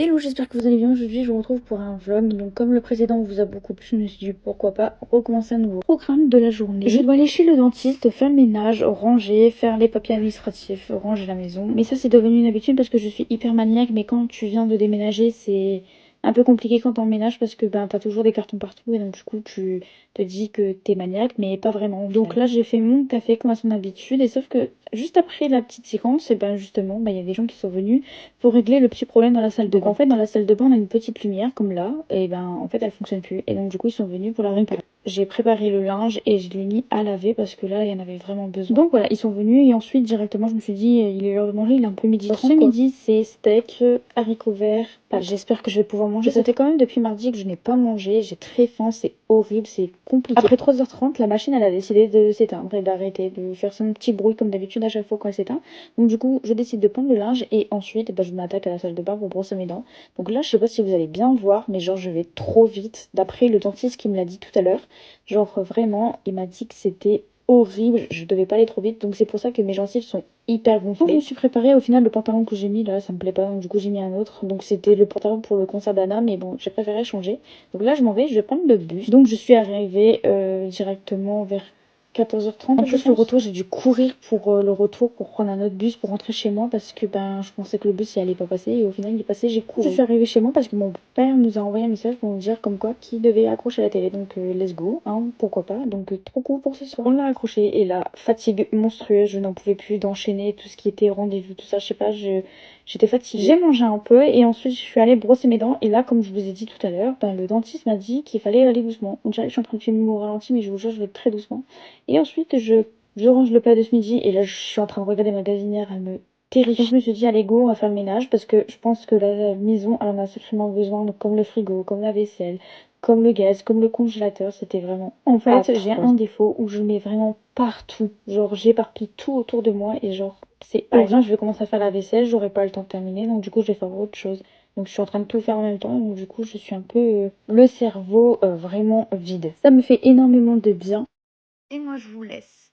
Hello, j'espère que vous allez bien. Aujourd'hui, je vous retrouve pour un vlog. Donc, comme le précédent vous a beaucoup plu, je me suis dit pourquoi pas recommencer un nouveau programme de la journée. Je dois aller chez le dentiste, faire le ménage, ranger, faire les papiers administratifs, ranger la maison. Mais ça, c'est devenu une habitude parce que je suis hyper maniaque. Mais quand tu viens de déménager, c'est un peu compliqué quand t'emménages parce que ben t'as toujours des cartons partout et donc du coup tu te dis que t'es maniaque mais pas vraiment. Donc là j'ai fait mon café comme à son habitude et sauf que juste après la petite séquence et ben justement ben il y a des gens qui sont venus pour régler le petit problème dans la salle de bain. En fait, dans la salle de bain, on a une petite lumière comme là, et ben en fait, elle fonctionne plus. Et donc, du coup, ils sont venus pour la réparer. J'ai préparé le linge et je l'ai mis à laver parce que là, il y en avait vraiment besoin. Donc voilà, ils sont venus et ensuite, directement, je me suis dit, il est l'heure de manger, il est un peu midi 30. Ce midi, c'est steak, haricots verts, pâtes. J'espère que je vais pouvoir manger. Ça fait quand même depuis mardi que je n'ai pas mangé. J'ai très faim, c'est horrible, c'est compliqué. Après 3h30, la machine, elle a décidé de s'éteindre et d'arrêter de faire son petit bruit comme d'habitude à chaque fois quand elle s'éteint. Donc du coup, je décide de prendre le linge et ensuite, bah, je m'attaque à la salle de bain pour brosser mes dents. Donc là, je sais pas si vous allez bien voir, mais genre, je vais trop vite. D'après le dentiste qui me l'a dit tout à l'heure, genre vraiment, il m'a dit que c'était horrible. Je devais pas aller trop vite. Donc c'est pour ça que mes gencives sont hyper gonflées. Donc, je me suis préparée. Au final, le pantalon que j'ai mis là, ça me plaît pas. Donc du coup, j'ai mis un autre. Donc c'était le pantalon pour le concert d'Anna, mais bon, j'ai préféré changer. Donc là, je m'en vais, je vais prendre le bus. Donc je suis arrivée directement vers 14h30. En plus, le retour, j'ai dû courir pour le retour pour prendre un autre bus pour rentrer chez moi parce que ben je pensais que le bus il allait pas passer et au final il est passé, j'ai couru. Je suis arrivée chez moi parce que mon père nous a envoyé un message pour nous dire comme quoi qu'il devait accrocher la télé. Donc let's go, hein, pourquoi pas. Donc trop cool pour ce soir. On l'a accroché et la fatigue monstrueuse, je n'en pouvais plus d'enchaîner tout ce qui était rendez-vous, tout ça, je sais pas, j'étais fatiguée. J'ai mangé un peu et ensuite je suis allée brosser mes dents et là comme je vous ai dit tout à l'heure, ben, le dentiste m'a dit qu'il fallait aller doucement. Donc je suis en train de filmer au ralenti mais je vous jure je vais très doucement. Et ensuite, je range le plat de ce midi et là, je suis en train de regarder ma gazinière, elle me terrifie. Donc, je me suis dit, allez, go, on va faire le ménage parce que je pense que la maison, elle en a sacrément besoin, donc, comme le frigo, comme la vaisselle, comme le gaz, comme le congélateur, c'était vraiment. En fait, j'ai un défaut où je mets vraiment partout. Genre, j'éparpille tout autour de moi et genre, c'est. Par exemple, je vais commencer à faire la vaisselle, j'aurai pas le temps de terminer, donc du coup, je vais faire autre chose. Donc je suis en train de tout faire en même temps, donc du coup je suis un peu le cerveau vraiment vide. Ça me fait énormément de bien. Et moi, je vous laisse.